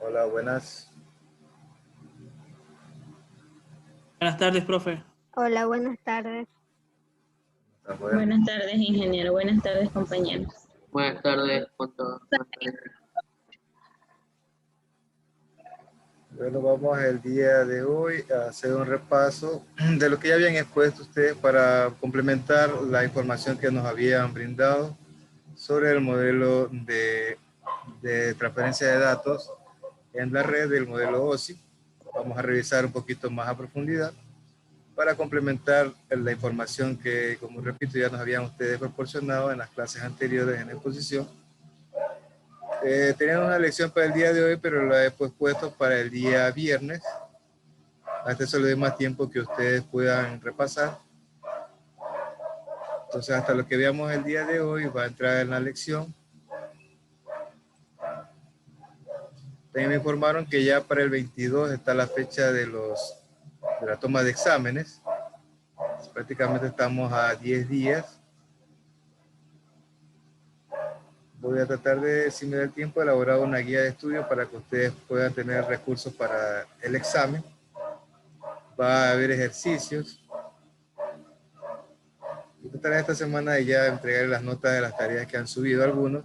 Hola, buenas. Buenas tardes, profe. Hola, buenas tardes. Está bueno. Buenas tardes, ingeniero. Buenas tardes, compañeros. Buenas tardes con todos. Bueno, vamos el día de hoy a hacer un repaso de lo que ya habían expuesto ustedes para complementar la información que nos habían brindado sobre el modelo de transferencia de datos en la red del modelo OSI. Vamos a revisar un poquito más a profundidad para complementar la información que, como repito, ya nos habían ustedes proporcionado en las clases anteriores en exposición. Tenían una lección para el día de hoy, pero la he pospuesto para el día viernes. Hasta eso le doy más tiempo que ustedes puedan repasar. Entonces, hasta lo que veamos el día de hoy va a entrar en la lección. También me informaron que ya para el 22 está la fecha de la toma de exámenes. Prácticamente estamos a 10 días. Voy a tratar de, si me da el tiempo, elaborar una guía de estudio para que ustedes puedan tener recursos para el examen. Va a haber ejercicios. Y trataré esta semana de ya entregar las notas de las tareas que han subido algunos.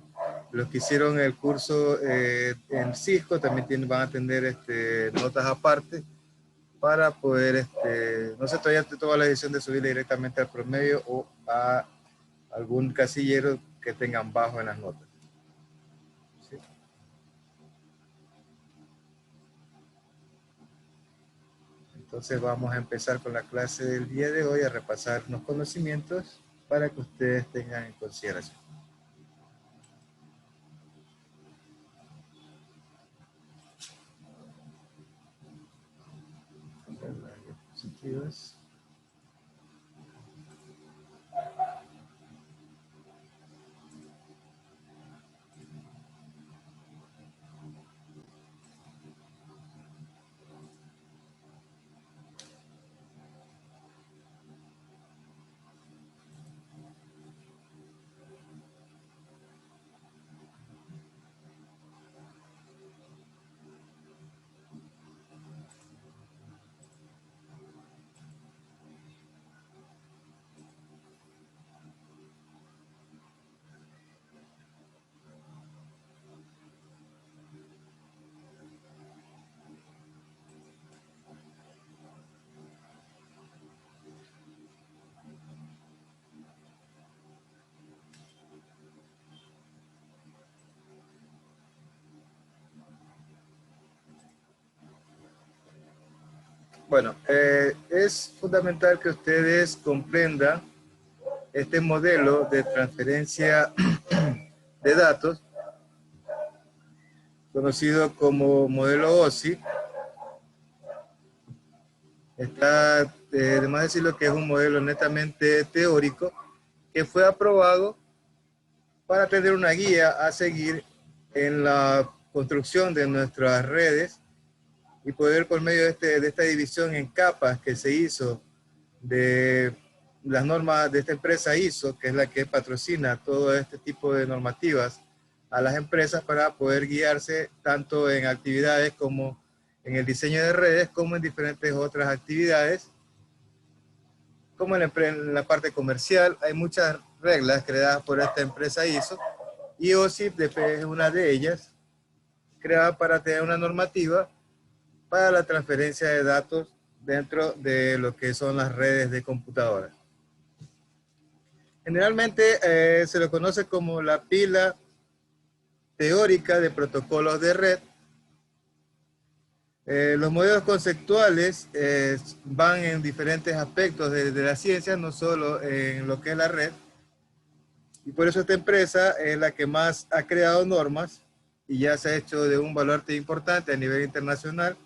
Los que hicieron el curso en Cisco también van a tener notas aparte para poder, no sé, todavía te toma la decisión de subirle directamente al promedio o a algún casillero que tengan bajo en las notas. ¿Sí? Entonces vamos a empezar con la clase del día de hoy a repasar unos conocimientos para que ustedes tengan en consideración. Las diapositivas. Bueno, es fundamental que ustedes comprendan este modelo de transferencia de datos, conocido como modelo OSI. Está de más decirlo que es un modelo netamente teórico que fue aprobado para tener una guía a seguir en la construcción de nuestras redes y poder, por medio de esta división en capas que se hizo de las normas de esta empresa ISO, que es la que patrocina todo este tipo de normativas a las empresas para poder guiarse tanto en actividades como en el diseño de redes, como en diferentes otras actividades, como en la parte comercial. Hay muchas reglas creadas por esta empresa ISO y OSIP es una de ellas, creada para tener una normativa para la transferencia de datos dentro de lo que son las redes de computadoras. Generalmente se lo conoce como la pila teórica de protocolos de red. Los modelos conceptuales van en diferentes aspectos de la ciencia, no solo en lo que es la red. Y por eso esta empresa es la que más ha creado normas y ya se ha hecho de un baluarte importante a nivel internacional,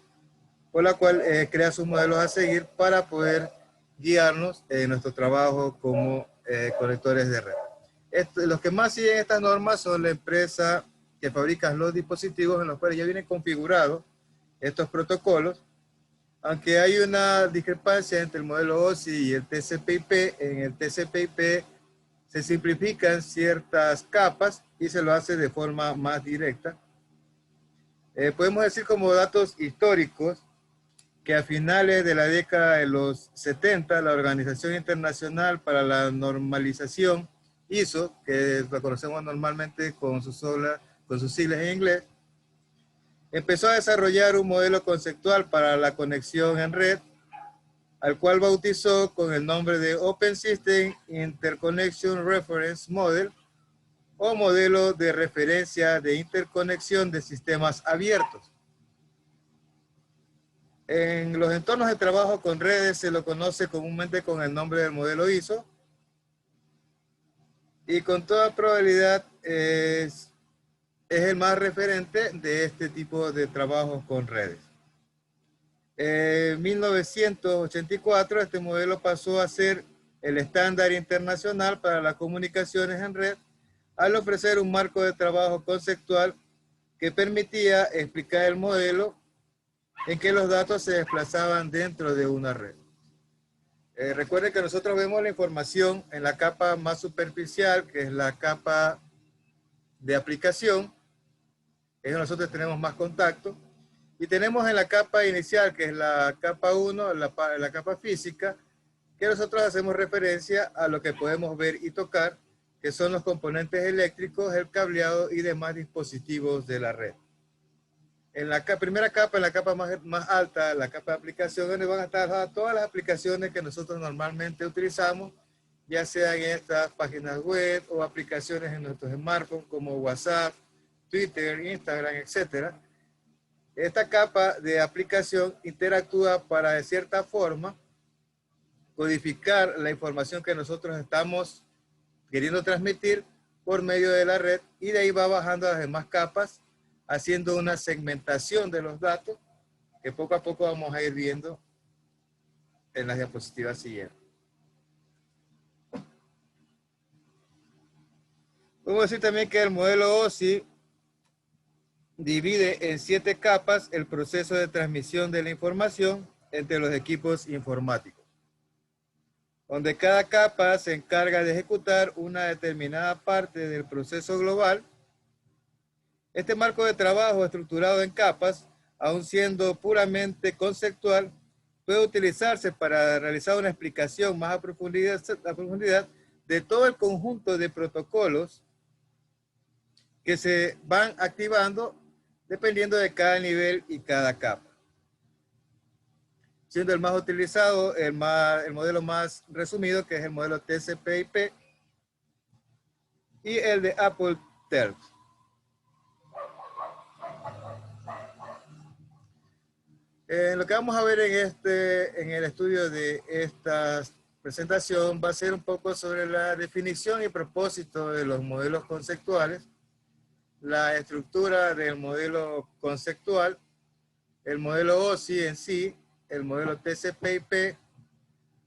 por la cual crea sus modelos a seguir para poder guiarnos en nuestro trabajo como conectores de red. Los que más siguen estas normas son la empresa que fabrica los dispositivos en los cuales ya vienen configurados estos protocolos, aunque hay una discrepancia entre el modelo OSI y el TCP/IP. En el TCP/IP se simplifican ciertas capas y se lo hace de forma más directa. Podemos decir como datos históricos que a finales de la década de los 70, la Organización Internacional para la Normalización, ISO, que la conocemos normalmente con sus siglas en inglés, empezó a desarrollar un modelo conceptual para la conexión en red, al cual bautizó con el nombre de Open System Interconnection Reference Model, o modelo de referencia de interconexión de sistemas abiertos. En los entornos de trabajo con redes se lo conoce comúnmente con el nombre del modelo ISO, y con toda probabilidad es el más referente de este tipo de trabajos con redes. En 1984 este modelo pasó a ser el estándar internacional para las comunicaciones en red, al ofrecer un marco de trabajo conceptual que permitía explicar el modelo en que los datos se desplazaban dentro de una red. Recuerden que nosotros vemos la información en la capa más superficial, que es la capa de aplicación. Es donde nosotros tenemos más contacto. Y tenemos en la capa inicial, que es la capa 1, la capa física, que nosotros hacemos referencia a lo que podemos ver y tocar, que son los componentes eléctricos, el cableado y demás dispositivos de la red. En la primera capa, en la capa más alta, la capa de aplicación, donde van a estar todas las aplicaciones que nosotros normalmente utilizamos, ya sean en estas páginas web o aplicaciones en nuestros smartphones como WhatsApp, Twitter, Instagram, etc. Esta capa de aplicación interactúa para, de cierta forma, codificar la información que nosotros estamos queriendo transmitir por medio de la red, y de ahí va bajando a las demás capas, haciendo una segmentación de los datos que poco a poco vamos a ir viendo en las diapositivas siguientes. Podemos decir también que el modelo OSI divide en 7 capas el proceso de transmisión de la información entre los equipos informáticos, donde cada capa se encarga de ejecutar una determinada parte del proceso global. Este marco de trabajo estructurado en capas, aun siendo puramente conceptual, puede utilizarse para realizar una explicación más a profundidad de todo el conjunto de protocolos que se van activando dependiendo de cada nivel y cada capa. Siendo el más utilizado el modelo más resumido, que es el modelo TCP/IP, y el de Apple TERP. Lo que vamos a ver en el estudio de esta presentación va a ser un poco sobre la definición y propósito de los modelos conceptuales, la estructura del modelo conceptual, el modelo OSI en sí, el modelo TCP/IP,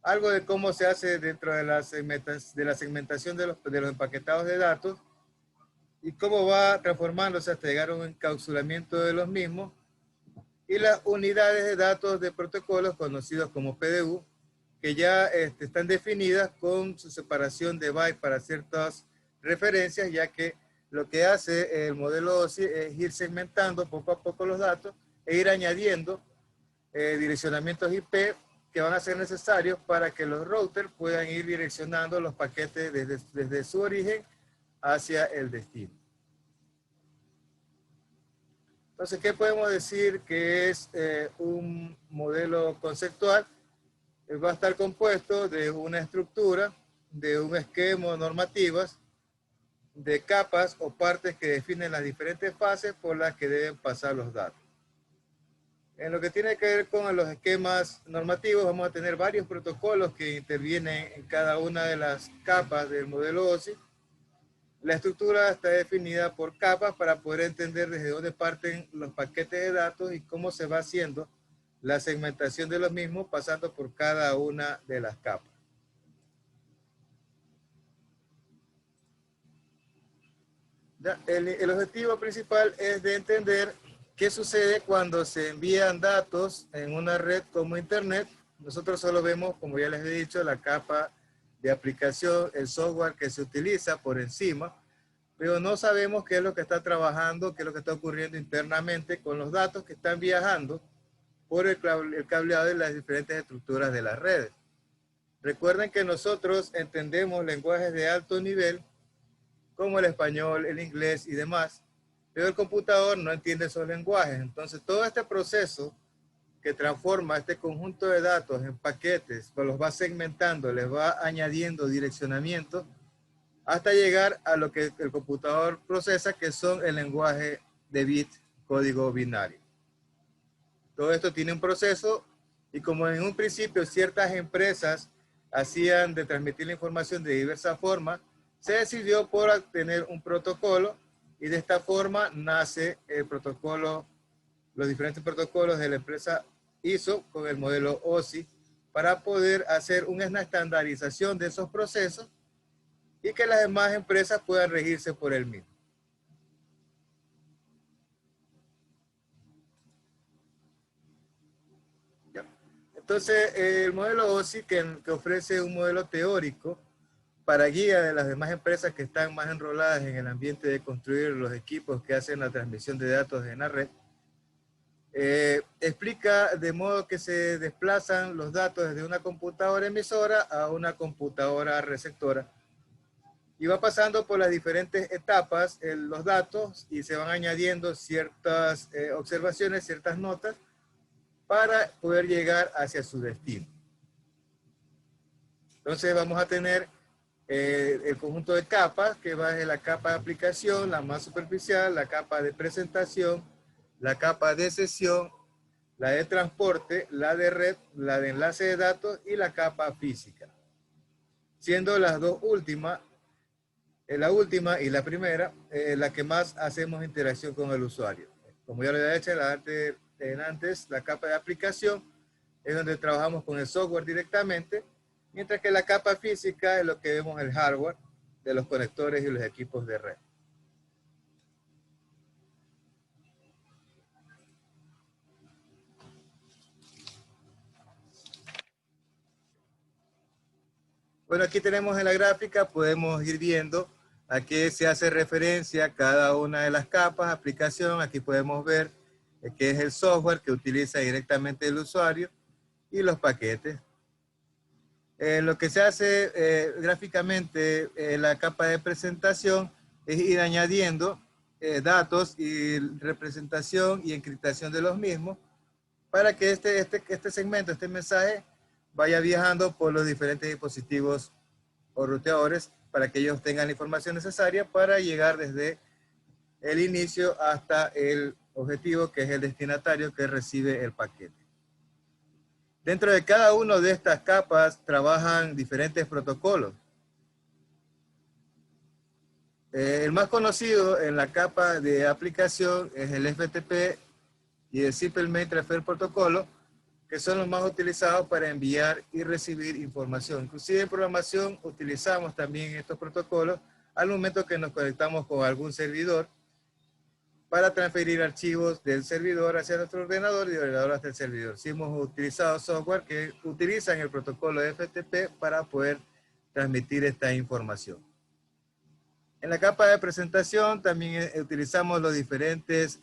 algo de cómo se hace dentro de la segmentación de los empaquetados de datos y cómo va transformándose hasta llegar a un encapsulamiento de los mismos, y las unidades de datos de protocolos conocidos como PDU, que ya están definidas con su separación de bytes para ciertas referencias, ya que lo que hace el modelo OSI es ir segmentando poco a poco los datos e ir añadiendo direccionamientos IP que van a ser necesarios para que los routers puedan ir direccionando los paquetes desde su origen hacia el destino. Entonces, ¿qué podemos decir que es un modelo conceptual? Va a estar compuesto de una estructura, de un esquema de normativas, de capas o partes que definen las diferentes fases por las que deben pasar los datos. En lo que tiene que ver con los esquemas normativos, vamos a tener varios protocolos que intervienen en cada una de las capas del modelo OSI. La estructura está definida por capas para poder entender desde dónde parten los paquetes de datos y cómo se va haciendo la segmentación de los mismos pasando por cada una de las capas. El objetivo principal es de entender qué sucede cuando se envían datos en una red como Internet. Nosotros solo vemos, como ya les he dicho, la capa de aplicación, el software que se utiliza por encima, pero no sabemos qué es lo que está trabajando, qué es lo que está ocurriendo internamente con los datos que están viajando por el cableado de las diferentes estructuras de las redes. Recuerden que nosotros entendemos lenguajes de alto nivel, como el español, el inglés y demás, pero el computador no entiende esos lenguajes. Entonces, todo este proceso que transforma este conjunto de datos en paquetes, pues los va segmentando, les va añadiendo direccionamiento, hasta llegar a lo que el computador procesa, que son el lenguaje de bit, código binario. Todo esto tiene un proceso, y como en un principio ciertas empresas hacían de transmitir la información de diversa forma, se decidió por tener un protocolo, y de esta forma nace el protocolo, los diferentes protocolos de la empresa ISO con el modelo OSI, para poder hacer una estandarización de esos procesos y que las demás empresas puedan regirse por el mismo. Entonces, el modelo OSI que ofrece un modelo teórico para guía de las demás empresas que están más enroladas en el ambiente de construir los equipos que hacen la transmisión de datos en la red, explica de modo que se desplazan los datos desde una computadora emisora a una computadora receptora, y va pasando por las diferentes etapas los datos, y se van añadiendo ciertas observaciones, ciertas notas, para poder llegar hacia su destino. Entonces vamos a tener el conjunto de capas, que va desde la capa de aplicación, la más superficial, la capa de presentación, la capa de sesión, la de transporte, la de red, la de enlace de datos y la capa física. Siendo las dos últimas, la última y la primera, la que más hacemos interacción con el usuario. Como ya lo había hecho antes, la capa de aplicación es donde trabajamos con el software directamente, mientras que la capa física es lo que vemos el hardware de los conectores y los equipos de red. Bueno, aquí tenemos en la gráfica, podemos ir viendo a qué se hace referencia cada una de las capas, aplicación. Aquí podemos ver qué es el software que utiliza directamente el usuario y los paquetes. Lo que se hace gráficamente en la capa de presentación es ir añadiendo datos y representación y encriptación de los mismos, para que este segmento, este mensaje, vaya viajando por los diferentes dispositivos o ruteadores, para que ellos tengan la información necesaria para llegar desde el inicio hasta el objetivo, que es el destinatario que recibe el paquete. Dentro de cada una de estas capas trabajan diferentes protocolos. El más conocido en la capa de aplicación es el FTP y el Simple Mail Transfer Protocolo, que son los más utilizados para enviar y recibir información. Inclusive en programación utilizamos también estos protocolos al momento que nos conectamos con algún servidor, para transferir archivos del servidor hacia nuestro ordenador y del ordenador hasta el servidor. Sí hemos utilizado software que utilizan el protocolo de FTP para poder transmitir esta información. En la capa de presentación también utilizamos los diferentes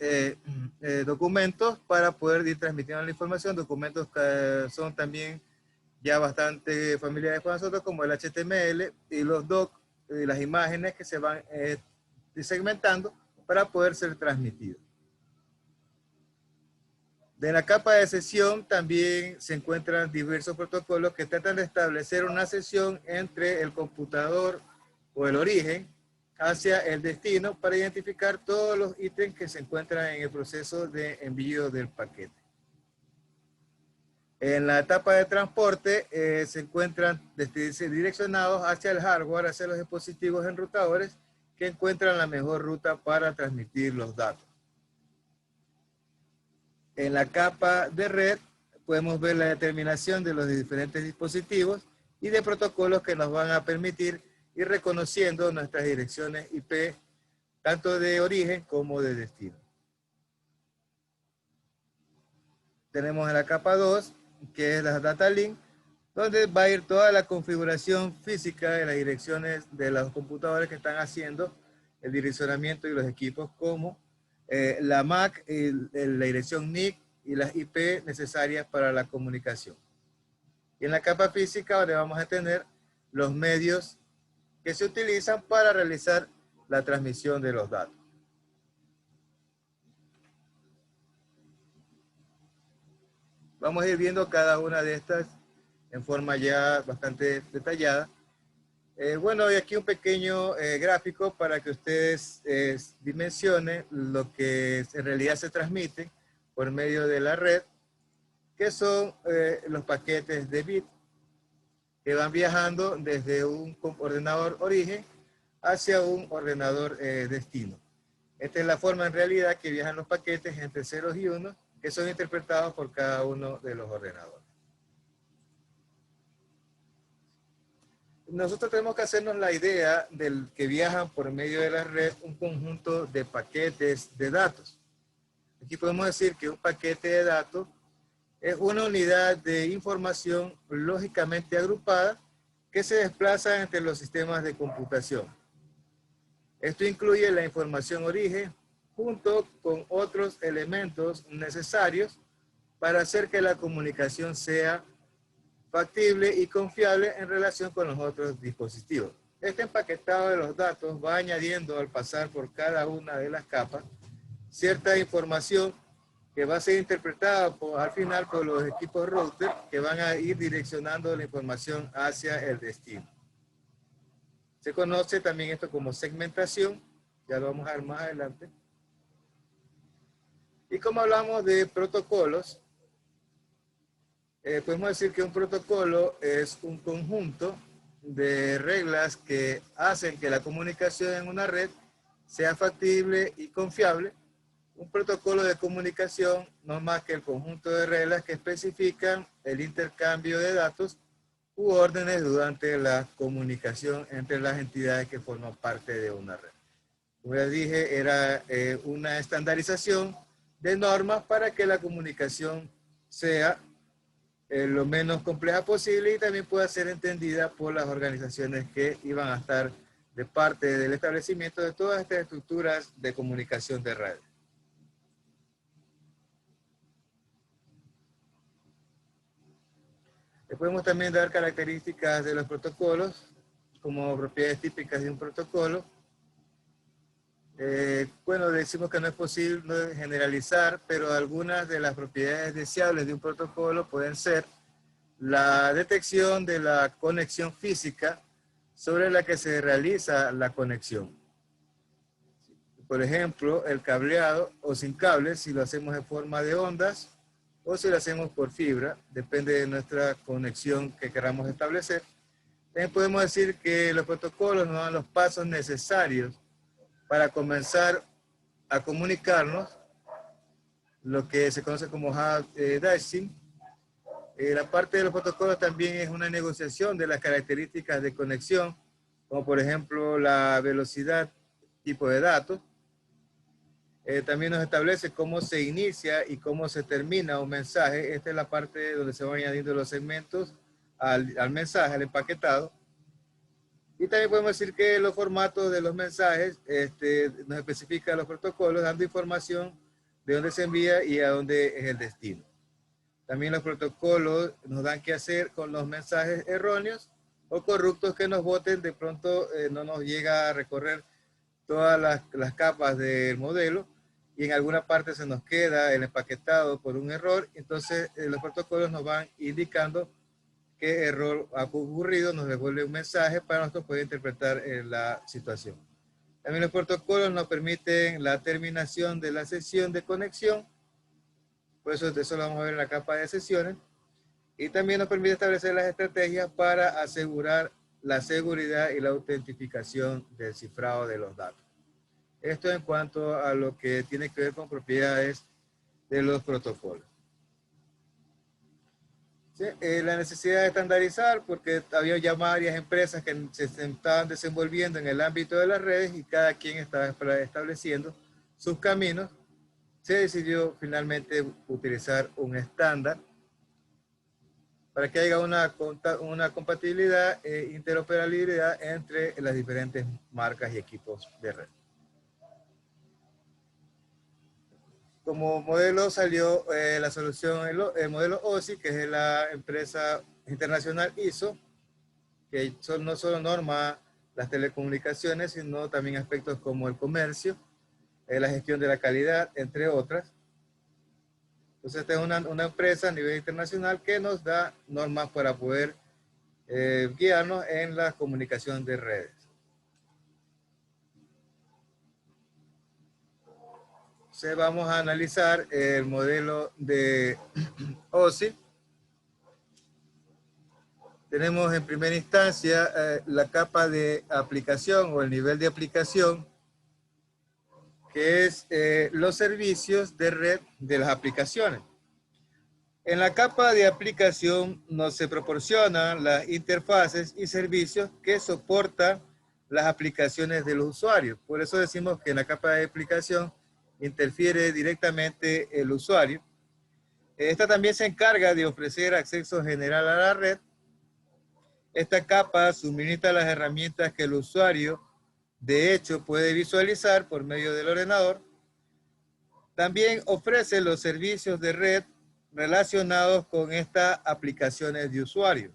documentos para poder ir transmitiendo la información, documentos que son también ya bastante familiares para nosotros, como el HTML y los docs y las imágenes que se van segmentando para poder ser transmitidos. De la capa de sesión también se encuentran diversos protocolos que tratan de establecer una sesión entre el computador o el origen hacia el destino, para identificar todos los ítems que se encuentran en el proceso de envío del paquete. En la etapa de transporte se encuentran direccionados hacia el hardware, hacia los dispositivos enrutadores que encuentran la mejor ruta para transmitir los datos. En la capa de red podemos ver la determinación de los diferentes dispositivos y de protocolos que nos van a permitir ir reconociendo nuestras direcciones IP, tanto de origen como de destino. Tenemos en la capa 2, que es la Data Link, donde va a ir toda la configuración física de las direcciones de los computadores que están haciendo el direccionamiento y los equipos como la MAC, la dirección NIC y las IP necesarias para la comunicación. Y en la capa física donde vamos a tener los medios que se utilizan para realizar la transmisión de los datos. Vamos a ir viendo cada una de estas en forma ya bastante detallada. Bueno, y aquí un pequeño gráfico para que ustedes dimensionen lo que en realidad se transmite por medio de la red, que son los paquetes de bit que van viajando desde un ordenador origen hacia un ordenador destino. Esta es la forma en realidad que viajan los paquetes entre ceros y unos, que son interpretados por cada uno de los ordenadores. Nosotros tenemos que hacernos la idea del que viajan por medio de la red un conjunto de paquetes de datos. Aquí podemos decir que un paquete de datos es una unidad de información lógicamente agrupada que se desplaza entre los sistemas de computación. Esto incluye la información origen junto con otros elementos necesarios para hacer que la comunicación sea factible y confiable en relación con los otros dispositivos. Este empaquetado de los datos va añadiendo al pasar por cada una de las capas cierta información que va a ser interpretada al final por los equipos router que van a ir direccionando la información hacia el destino. Se conoce también esto como segmentación, ya lo vamos a ver más adelante. Y como hablamos de protocolos, podemos decir que un protocolo es un conjunto de reglas que hacen que la comunicación en una red sea factible y confiable. Un protocolo de comunicación no es más que el conjunto de reglas que especifican el intercambio de datos u órdenes durante la comunicación entre las entidades que forman parte de una red. Como ya dije, era una estandarización de normas para que la comunicación sea lo menos compleja posible y también pueda ser entendida por las organizaciones que iban a estar de parte del establecimiento de todas estas estructuras de comunicación de red. Le podemos también dar características de los protocolos como propiedades típicas de un protocolo. Bueno, decimos que no es posible generalizar, pero algunas de las propiedades deseables de un protocolo pueden ser la detección de la conexión física sobre la que se realiza la conexión. Por ejemplo, el cableado o sin cables, si lo hacemos en forma de ondas o si lo hacemos por fibra, depende de nuestra conexión que queramos establecer. También podemos decir que los protocolos nos dan los pasos necesarios para comenzar a comunicarnos, lo que se conoce como dashing. La parte de los protocolos también es una negociación de las características de conexión, como por ejemplo la velocidad, tipo de datos. También nos establece cómo se inicia y cómo se termina un mensaje. Esta es la parte donde se van añadiendo los segmentos al mensaje, al empaquetado. Y también podemos decir que los formatos de los mensajes nos especifican los protocolos, dando información de dónde se envía y a dónde es el destino. También los protocolos nos dan qué hacer con los mensajes erróneos o corruptos que nos boten. De pronto no nos llega a recorrer todas las capas del modelo y en alguna parte se nos queda el empaquetado por un error. Entonces los protocolos nos van indicando qué error ha ocurrido, nos devuelve un mensaje para nosotros poder interpretar la situación. También los protocolos nos permiten la terminación de la sesión de conexión. Por eso lo vamos a ver en la capa de sesiones. Y también nos permite establecer las estrategias para asegurar la seguridad y la autentificación del cifrado de los datos. Esto en cuanto a lo que tiene que ver con propiedades de los protocolos. Sí, la necesidad de estandarizar, porque había ya varias empresas que se estaban desenvolviendo en el ámbito de las redes y cada quien estaba estableciendo sus caminos. Se decidió finalmente utilizar un estándar para que haya una compatibilidad e interoperabilidad entre las diferentes marcas y equipos de red. como modelo salió la solución, el modelo OSI, que es la empresa internacional ISO, que no solo norma las telecomunicaciones, sino también aspectos como el comercio, la gestión de la calidad, entre otras. Entonces, esta es una empresa a nivel internacional que nos da normas para poder guiarnos en la comunicación de redes. Entonces, vamos a analizar el modelo de OSI. Tenemos en primera instancia la capa de aplicación o el nivel de aplicación, que es los servicios de red de las aplicaciones. En la capa de aplicación nos se proporcionan las interfaces y servicios que soportan las aplicaciones de los usuarios. Por eso decimos que en la capa de aplicación interfiere directamente el usuario. Esta también se encarga de ofrecer acceso general a la red. Esta capa suministra las herramientas que el usuario de hecho puede visualizar por medio del ordenador. También ofrece los servicios de red relacionados con estas aplicaciones de usuario,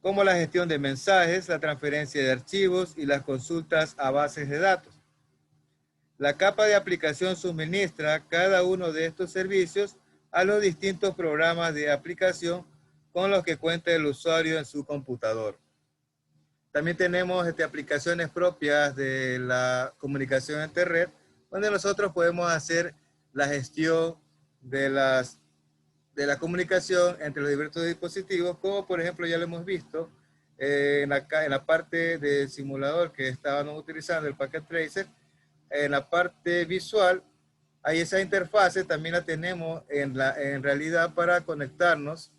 como la gestión de mensajes, la transferencia de archivos y las consultas a bases de datos. La capa de aplicación suministra cada uno de estos servicios a los distintos programas de aplicación con los que cuenta el usuario en su computador. También tenemos aplicaciones propias de la comunicación entre red, donde nosotros podemos hacer la gestión de la comunicación entre los diversos dispositivos, como por ejemplo ya lo hemos visto en la parte del simulador que estábamos utilizando, el Packet Tracer. En la parte visual, hay esa interfase, también la tenemos en realidad para conectarnos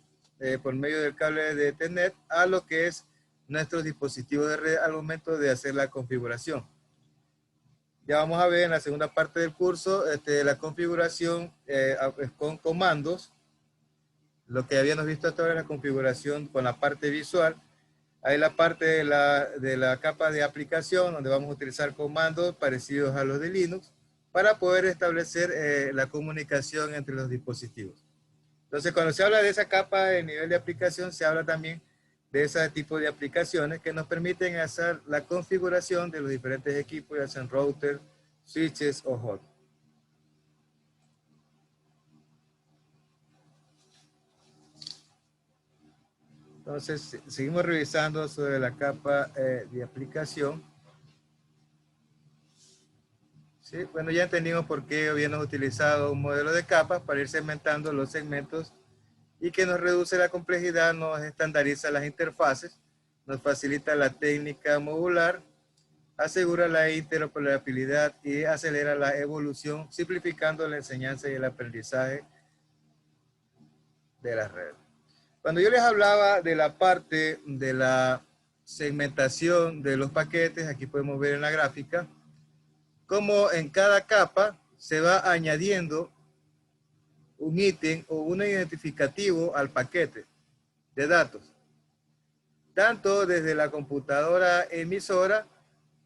por medio del cable de Ethernet a lo que es nuestros dispositivos de red al momento de hacer la configuración. Ya vamos a ver en la segunda parte del curso la configuración con comandos. Lo que habíamos visto hasta ahora es la configuración con la parte visual. Hay la parte de la capa de aplicación donde vamos a utilizar comandos parecidos a los de Linux para poder establecer la comunicación entre los dispositivos. Entonces, cuando se habla de esa capa de nivel de aplicación, se habla también de ese tipo de aplicaciones que nos permiten hacer la configuración de los diferentes equipos, ya sean routers, switches o hosts. Entonces, seguimos revisando sobre la capa de aplicación. ¿Sí? Bueno, ya entendimos por qué habíamos utilizado un modelo de capas para ir segmentando los segmentos y que nos reduce la complejidad, nos estandariza las interfaces, nos facilita la técnica modular, asegura la interoperabilidad y acelera la evolución, simplificando la enseñanza y el aprendizaje de las redes. Cuando yo les hablaba de la parte de la segmentación de los paquetes, aquí podemos ver en la gráfica, cómo en cada capa se va añadiendo un ítem o un identificativo al paquete de datos, tanto desde la computadora emisora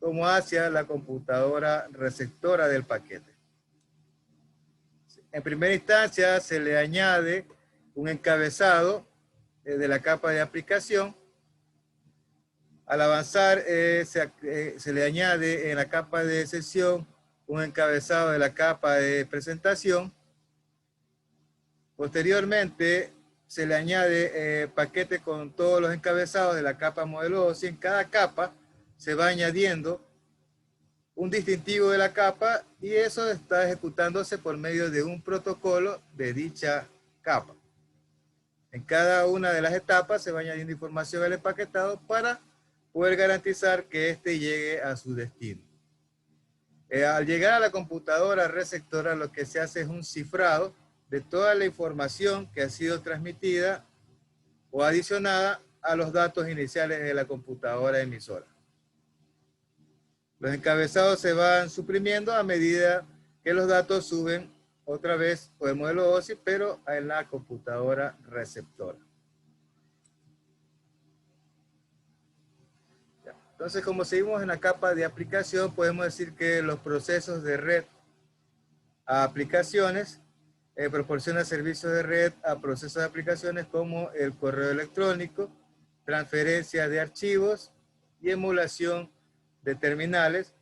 como hacia la computadora receptora del paquete. En primera instancia se le añade un encabezado de la capa de aplicación. Al avanzar se le añade en la capa de sesión un encabezado de la capa de presentación. Posteriormente se le añade paquete con todos los encabezados de la capa modelo OSI. En cada capa se va añadiendo un distintivo de la capa y eso está ejecutándose por medio de un protocolo de dicha capa. En cada una de las etapas se va añadiendo información al empaquetado para poder garantizar que éste llegue a su destino. Al llegar a la computadora receptora, lo que se hace es un cifrado de toda la información que ha sido transmitida o adicionada a los datos iniciales de la computadora emisora. Los encabezados se van suprimiendo a medida que los datos suben otra vez por el modelo OSI, pero en la computadora receptora. Entonces, como seguimos en la capa de aplicación, podemos decir que los procesos de red a aplicaciones, proporciona servicios de red a procesos de aplicaciones como el correo electrónico, transferencia de archivos y emulación de terminales.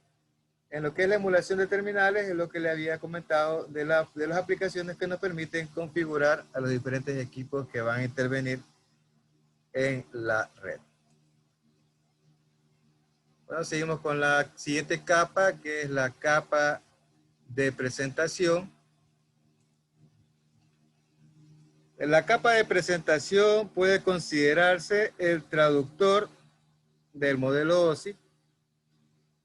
En lo que es la emulación de terminales es lo que le había comentado de las aplicaciones que nos permiten configurar a los diferentes equipos que van a intervenir en la red. Bueno, seguimos con la siguiente capa, que es la capa de presentación. La capa de presentación puede considerarse el traductor del modelo OSI.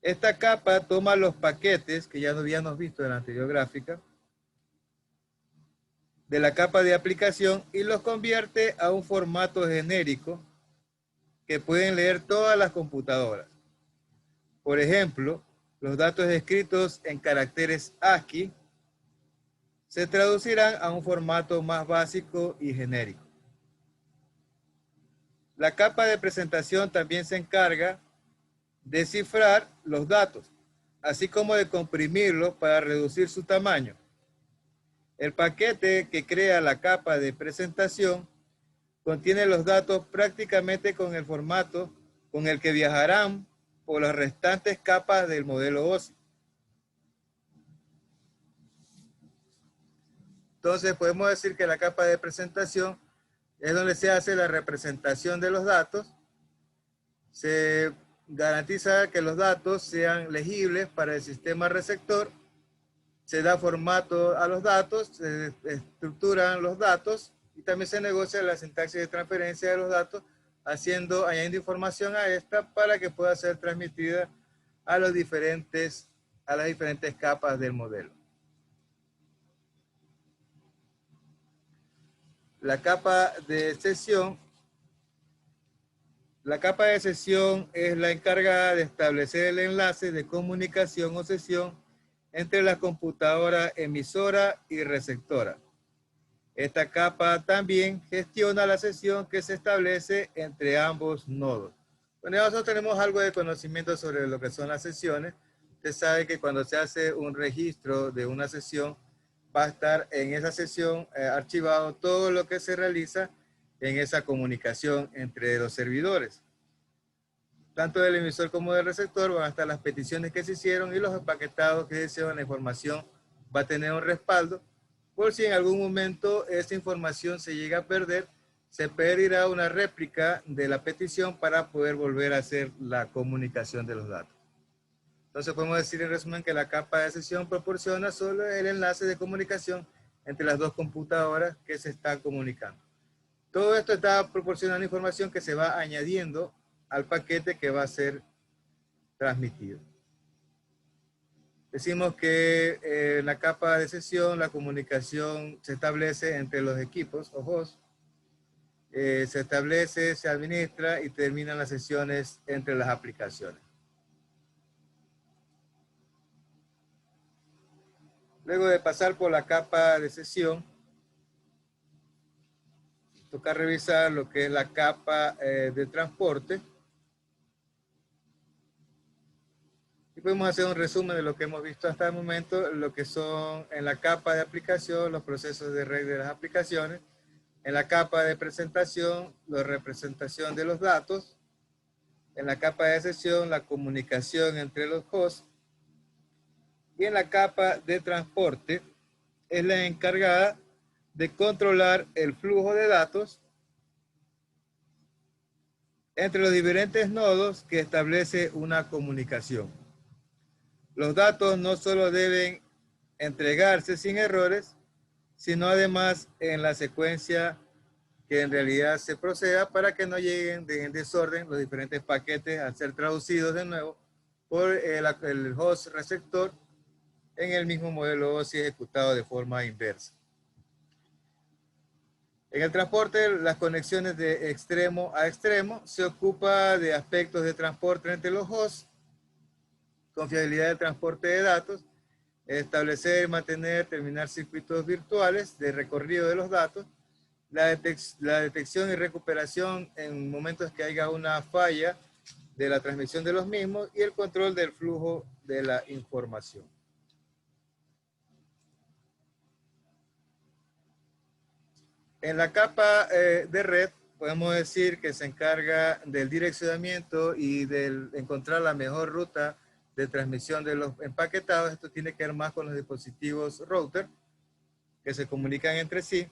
Esta capa toma los paquetes, que ya habíamos visto en la anterior gráfica, de la capa de aplicación y los convierte a un formato genérico que pueden leer todas las computadoras. Por ejemplo, los datos escritos en caracteres ASCII se traducirán a un formato más básico y genérico. La capa de presentación también se encarga de cifrar los datos, así como de comprimirlos para reducir su tamaño. El paquete que crea la capa de presentación contiene los datos prácticamente con el formato con el que viajarán por las restantes capas del modelo OSI. Entonces podemos decir que la capa de presentación es donde se hace la representación de los datos. Se garantiza que los datos sean legibles para el sistema receptor. Se da formato a los datos, se estructuran los datos y también se negocia la sintaxis de transferencia de los datos, añadiendo información a esta para que pueda ser transmitida a las diferentes capas del modelo. La capa de sesión. La capa de sesión es la encargada de establecer el enlace de comunicación o sesión entre la computadora emisora y receptora. Esta capa también gestiona la sesión que se establece entre ambos nodos. Bueno, nosotros tenemos algo de conocimiento sobre lo que son las sesiones. Usted sabe que cuando se hace un registro de una sesión, va a estar en esa sesión archivado todo lo que se realiza en esa comunicación entre los servidores. Tanto del emisor como del receptor van a estar las peticiones que se hicieron y los empaquetados que se hicieron. La información va a tener un respaldo. Por si en algún momento esa información se llega a perder, se pedirá una réplica de la petición para poder volver a hacer la comunicación de los datos. Entonces podemos decir en resumen que la capa de sesión proporciona solo el enlace de comunicación entre las dos computadoras que se están comunicando. Todo esto está proporcionando información que se va añadiendo al paquete que va a ser transmitido. Decimos que en la capa de sesión la comunicación se establece entre los equipos o hosts. Se establece, se administra y terminan las sesiones entre las aplicaciones. Luego de pasar por la capa de sesión, toca revisar lo que es la capa de transporte. Y podemos hacer un resumen de lo que hemos visto hasta el momento, lo que son en la capa de aplicación, los procesos de red de las aplicaciones. En la capa de presentación, la representación de los datos. En la capa de sesión, la comunicación entre los hosts. Y en la capa de transporte, es la encargada de controlar el flujo de datos entre los diferentes nodos que establece una comunicación. Los datos no solo deben entregarse sin errores, sino además en la secuencia que en realidad se proceda para que no lleguen en desorden los diferentes paquetes al ser traducidos de nuevo por el host receptor en el mismo modelo OSI ejecutado de forma inversa. En el transporte, las conexiones de extremo a extremo se ocupa de aspectos de transporte entre los hosts, confiabilidad del transporte de datos, establecer, mantener, terminar circuitos virtuales de recorrido de los datos, la detección y recuperación en momentos que haya una falla de la transmisión de los mismos y el control del flujo de la información. En la capa de red, podemos decir que se encarga del direccionamiento y del encontrar la mejor ruta de transmisión de los empaquetados. Esto tiene que ver más con los dispositivos router que se comunican entre sí.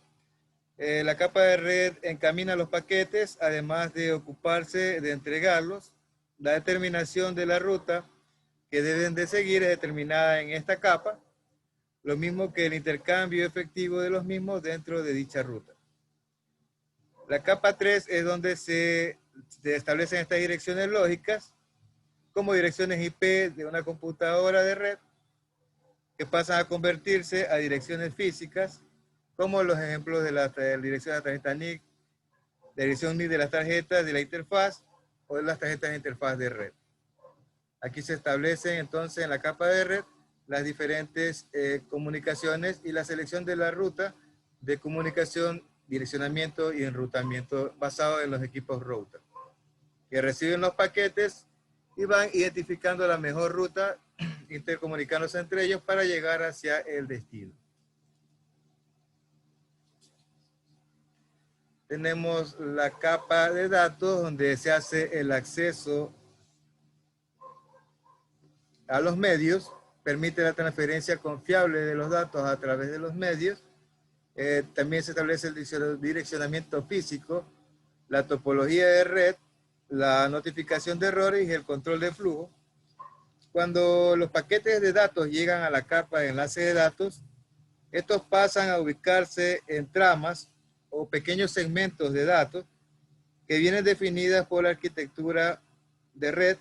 La capa de red encamina los paquetes, además de ocuparse de entregarlos. La determinación de la ruta que deben de seguir es determinada en esta capa, lo mismo que el intercambio efectivo de los mismos dentro de dicha ruta. La capa 3 es donde se establecen estas direcciones lógicas, como direcciones IP de una computadora de red, que pasan a convertirse a direcciones físicas, como los ejemplos de la dirección de la tarjeta NIC, la dirección NIC de las tarjetas de la interfaz o de las tarjetas de interfaz de red. Aquí se establecen entonces en la capa de red las diferentes comunicaciones y la selección de la ruta de comunicación, direccionamiento y enrutamiento basado en los equipos router, que reciben los paquetes y van identificando la mejor ruta, intercomunicándose entre ellos para llegar hacia el destino. Tenemos la capa de datos donde se hace el acceso a los medios, permite la transferencia confiable de los datos a través de los medios. También se establece el direccionamiento físico, la topología de red, la notificación de errores y el control de flujo. Cuando los paquetes de datos llegan a la capa de enlace de datos, estos pasan a ubicarse en tramas o pequeños segmentos de datos que vienen definidas por la arquitectura de red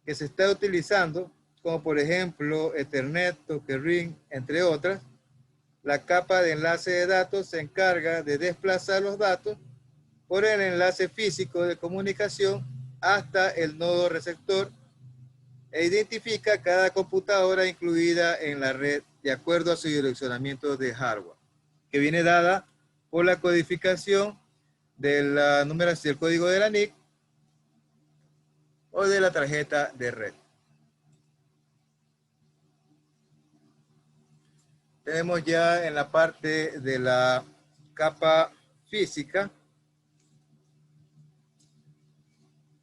que se está utilizando, como por ejemplo Ethernet, Token Ring, entre otras. La capa de enlace de datos se encarga de desplazar los datos por el enlace físico de comunicación hasta el nodo receptor e identifica cada computadora incluida en la red de acuerdo a su direccionamiento de hardware, que viene dada por la codificación de la numeración del código de la NIC o de la tarjeta de red. Tenemos ya en la parte de la capa física,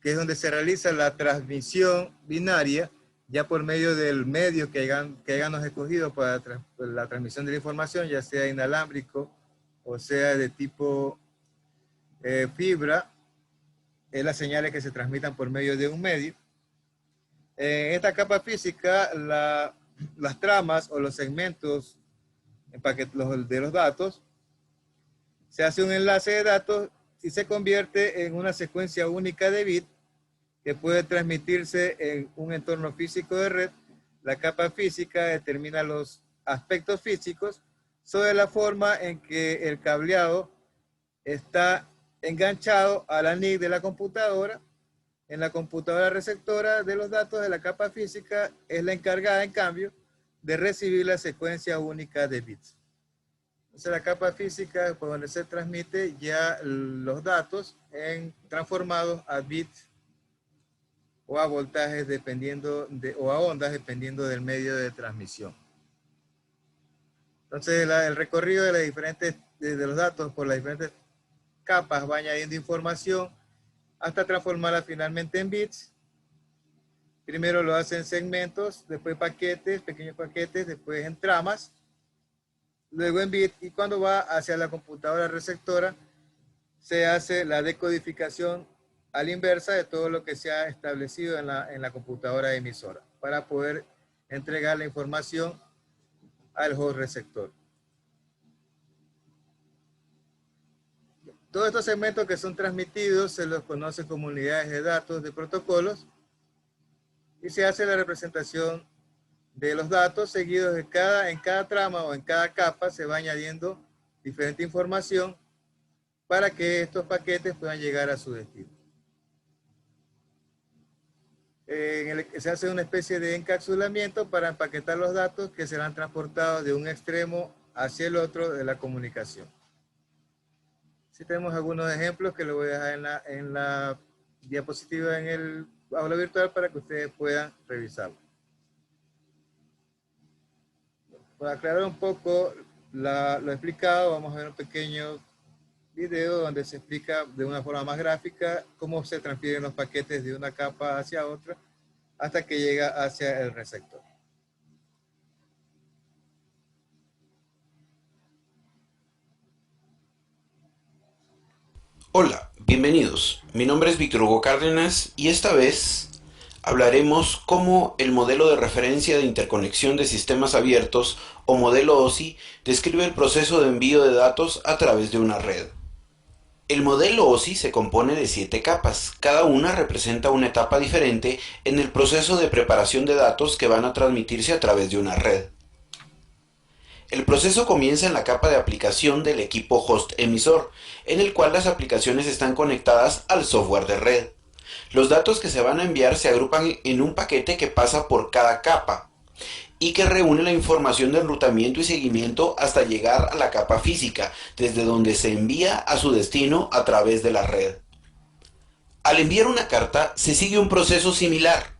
que es donde se realiza la transmisión binaria, ya por medio del medio que hayamos escogido para la transmisión de la información, ya sea inalámbrico o sea de tipo fibra, es las señales que se transmitan por medio de un medio. En esta capa física, las tramas o los segmentos de los datos, se hace un enlace de datos y se convierte en una secuencia única de bits que puede transmitirse en un entorno físico de red. La capa física determina los aspectos físicos sobre la forma en que el cableado está enganchado a la NIC de la computadora. En la computadora receptora de los datos de la capa física es la encargada, en cambio, de recibir la secuencia única de bits. Entonces la capa física, por donde se transmite ya los datos transformados a bits o a voltajes o a ondas dependiendo del medio de transmisión. Entonces el recorrido de los datos por las diferentes capas va añadiendo información hasta transformarla finalmente en bits. Primero lo hace en segmentos, después paquetes, pequeños paquetes, después en tramas, luego en bits, y cuando va hacia la computadora receptora se hace la decodificación a la inversa de todo lo que se ha establecido en la computadora emisora para poder entregar la información al host receptor. Todos estos segmentos que son transmitidos se los conoce como unidades de datos de protocolos y se hace la representación de los datos seguidos en cada trama o en cada capa se va añadiendo diferente información para que estos paquetes puedan llegar a su destino. Se hace una especie de encapsulamiento para empaquetar los datos que serán transportados de un extremo hacia el otro de la comunicación. Sí tenemos algunos ejemplos que lo voy a dejar en la diapositiva en el aula virtual para que ustedes puedan revisarlo. Para aclarar un poco lo explicado, vamos a ver un pequeño video donde se explica de una forma más gráfica cómo se transfieren los paquetes de una capa hacia otra hasta que llega hacia el receptor. Hola, bienvenidos. Mi nombre es Víctor Hugo Cárdenas y esta vez hablaremos cómo el modelo de referencia de interconexión de sistemas abiertos o modelo OSI describe el proceso de envío de datos a través de una red. El modelo OSI se compone de 7 capas, cada una representa una etapa diferente en el proceso de preparación de datos que van a transmitirse a través de una red. El proceso comienza en la capa de aplicación del equipo host emisor, en el cual las aplicaciones están conectadas al software de red. Los datos que se van a enviar se agrupan en un paquete que pasa por cada capa y que reúne la información de enrutamiento y seguimiento hasta llegar a la capa física, desde donde se envía a su destino a través de la red. Al enviar una carta se sigue un proceso similar.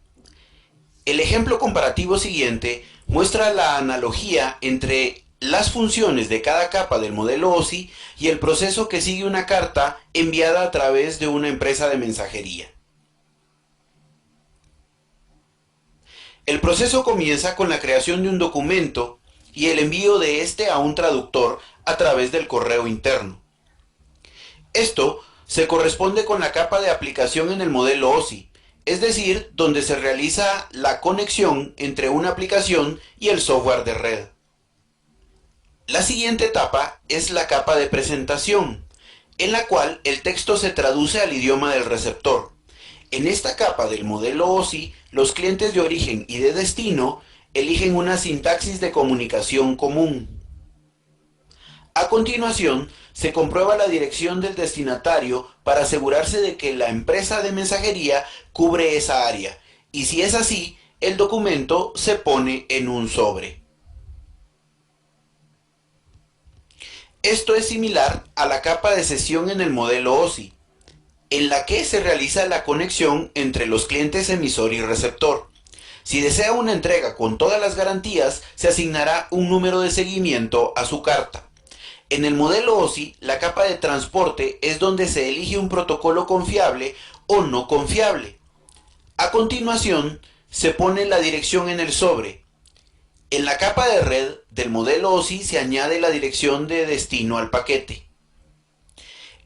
El ejemplo comparativo siguiente muestra la analogía entre las funciones de cada capa del modelo OSI y el proceso que sigue una carta enviada a través de una empresa de mensajería. El proceso comienza con la creación de un documento y el envío de este a un traductor a través del correo interno. Esto se corresponde con la capa de aplicación en el modelo OSI, es decir, donde se realiza la conexión entre una aplicación y el software de red. La siguiente etapa es la capa de presentación, en la cual el texto se traduce al idioma del receptor. En esta capa del modelo OSI, los clientes de origen y de destino eligen una sintaxis de comunicación común. A continuación, se comprueba la dirección del destinatario para asegurarse de que la empresa de mensajería cubre esa área, y si es así, el documento se pone en un sobre. Esto es similar a la capa de sesión en el modelo OSI, en la que se realiza la conexión entre los clientes emisor y receptor. Si desea una entrega con todas las garantías, se asignará un número de seguimiento a su carta. En el modelo OSI, la capa de transporte es donde se elige un protocolo confiable o no confiable. A continuación, se pone la dirección en el sobre. En la capa de red del modelo OSI se añade la dirección de destino al paquete.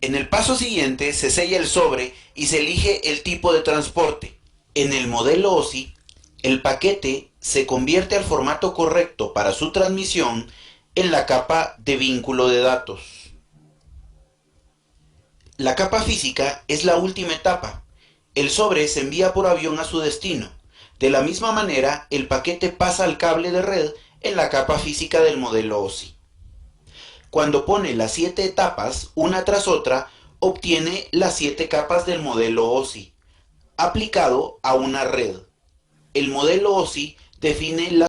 En el paso siguiente se sella el sobre y se elige el tipo de transporte. En el modelo OSI, el paquete se convierte al formato correcto para su transmisión en la capa de vínculo de datos. La capa física es la última etapa. El sobre se envía por avión a su destino. De la misma manera, el paquete pasa al cable de red en la capa física del modelo OSI. Cuando pone las 7 etapas, una tras otra, obtiene las 7 capas del modelo OSI, aplicado a una red. El modelo OSI define las